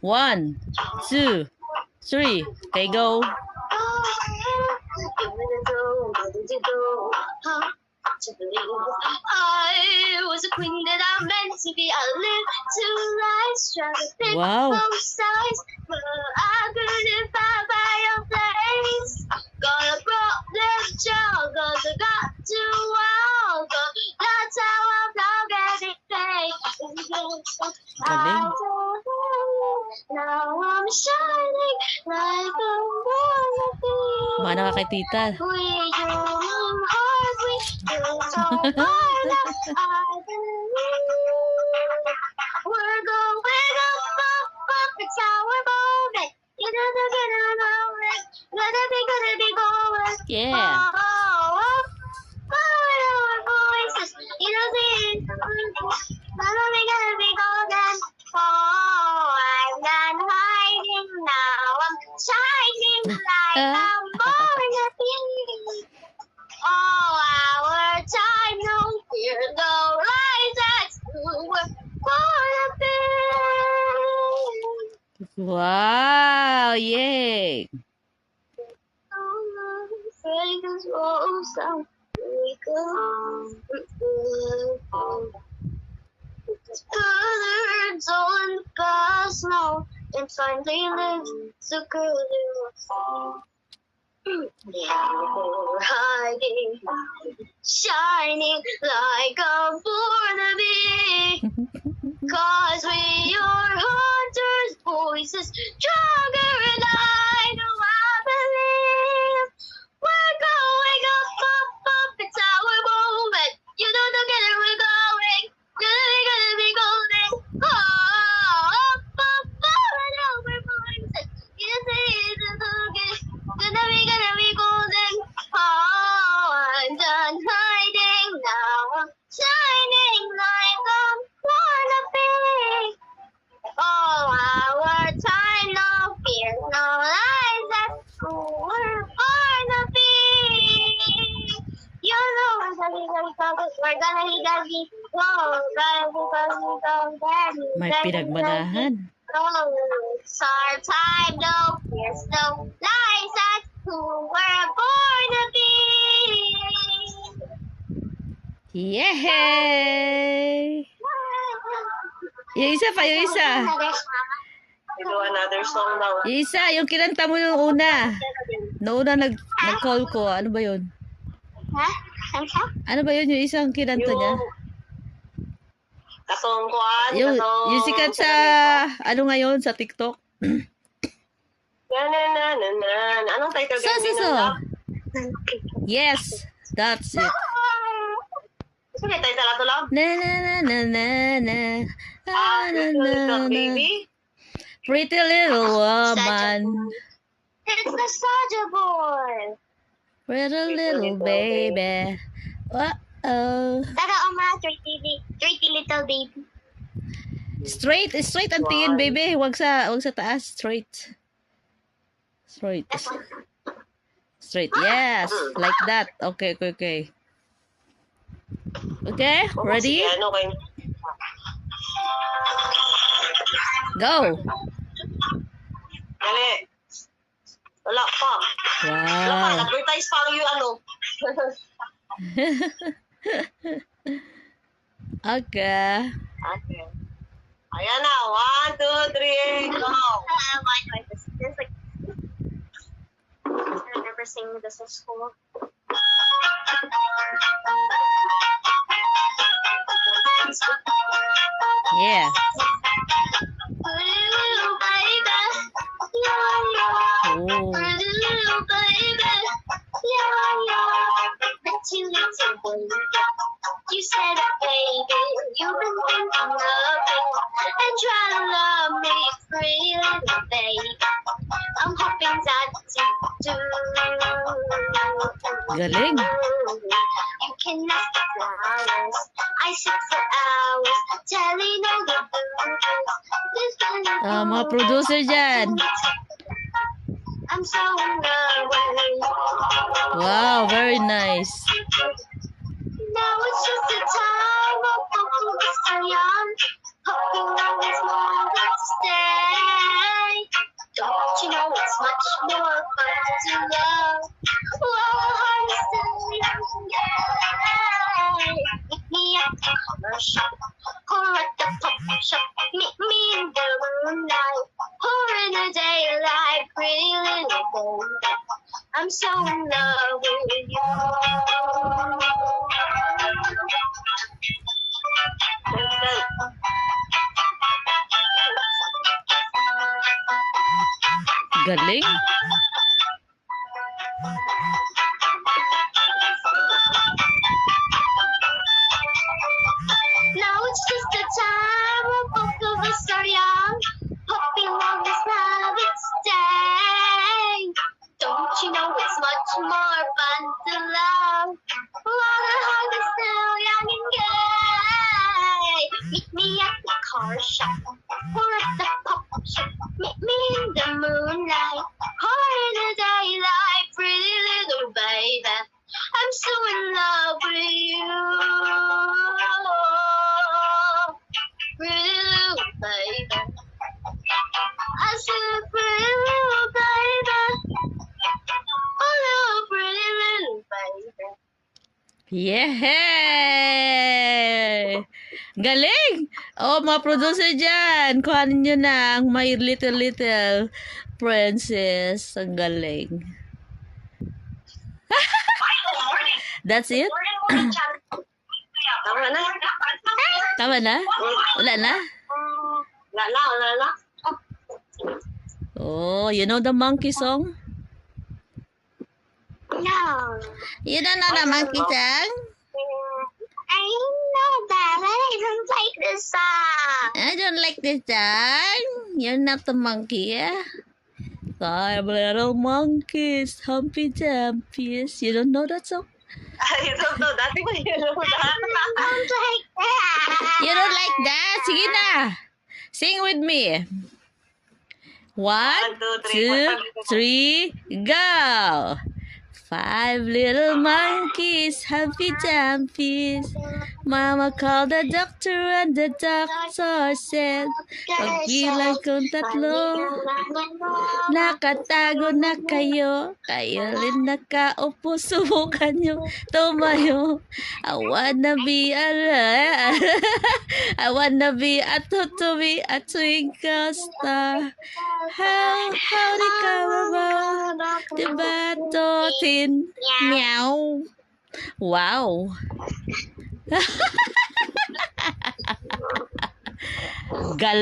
1, 2, 3. Okay, go. I was a queen that I meant to be. I lived 2 lives, trying to pick Wow. both sides, but I couldn't find by your place. Got a problem, child, 'cause I got to walk. That's how I'm not getting paid. Galing. Now I'm shining like a butterfly. Mana ka kay tita. We human heart, we do so far that I believe. We're going up, it's our moment. You're gonna get a moment. Gonna be going. Yeah. Our voices, you know this. Gonna be golden. Oh, I'm not hiding now. I'm shining like I'm born to be. Oh, our time, no fear, no rise as we're born to be. Wow. Yay. Fragrance rolls down. We go. Birds all in the past now, and finally live the good in us. We're hiding, shining like a born to be. 'Cause we are hunters' voices, stronger and I know I believe. We're going up, it's our moment. You don't get it, we're going. Gonna be golden. Oh, up, and over voices. You say it's okay. Gonna be golden. Oh, I'm done hiding now. I'm shining like I'm born to be. Oh, our time, no fear, no lies. That's who we're born to be. You know we're gonna be. Whoa, May pinagmanahan. Oh, it's our time, no fears, no lies. That's who we're born to be. Yay! Yung isa pa, yung isa. Do another song now. Yung isa, yung kinanta mo yung una. Noong una nag-call ko. Ano ba yun? Ha? Ano siya? Ano ba yun yung isang kinanta niya? Katong kuan, Yung sikat sa, ano ngayon, sa TikTok? na. Anong title So. Yes, that's it. Sige, title ato lang. Na. Baby. Pretty little woman. It's the Soldier Boy. Pretty little baby. Uh-oh. Tara, Oma, pretty little baby. Straight ang tingin, baby. Wag sa taas. Straight. Straight. Yes. Like that. Okay. Okay, ready? Sige, ano kayo? Go. Dali. Wala pa. Wow. Advertise pa ang ano. Okay. Okay. Ayan na. 1, 2, 3, go. There's like, I remember singing this in school. Yeah. Pretty little baby, yeah. Oh. Pretty little baby, yeah. Pretty little baby. You said, baby, you've been thinking of me and trying to love me, pretty little baby. I'm hoping that you do. Galing. You can ask the flowers. I sit for hours telling all the birds. Mga producer dyan. I'm so in love with you. Wow, very nice. Now it's just the time of focus on young. Hoping always more understand. I'm so in love with you. Galing. Now it's just the time when both of us are young, hoping on this love it's stay. Don't you know it's much more fun to love while the heart is still young and gay? Meet me at the car shop or at the pop shop. Meet me in the moonlight or in the daylight, pretty little baby. I'm so in love with you. Pretty little baby. I said, pretty little baby. Oh, little pretty little baby. Yeah! Galing! Oh, mga producer dyan. Kuhanin nyo na ang My Little Princess. Ang galing. That's it? Tama na. Tama na? Wala na? Wala na. Oh, you know the monkey song? No. You don't know the monkey song? I know that, but I don't like this song. I don't like this song. You're not the monkey, yeah? 5 little monkeys, Humpy Dumpies. You don't know that song? Ay, ito. Dati ko yun. I don't like that. You don't like that? Sige na. Sing with me. 1, 2, 3, go! 5 little monkeys, Humpy Dumpies. Mama called the doctor and the doctor said, pagbilang kong tatlo, nakatago na kayo. Kayo rin nakaupo, subukan nyo tumayo. I wanna be a tutubi, a twinkle star. How di ka ba? Diba totin? Meow. Wow. Gal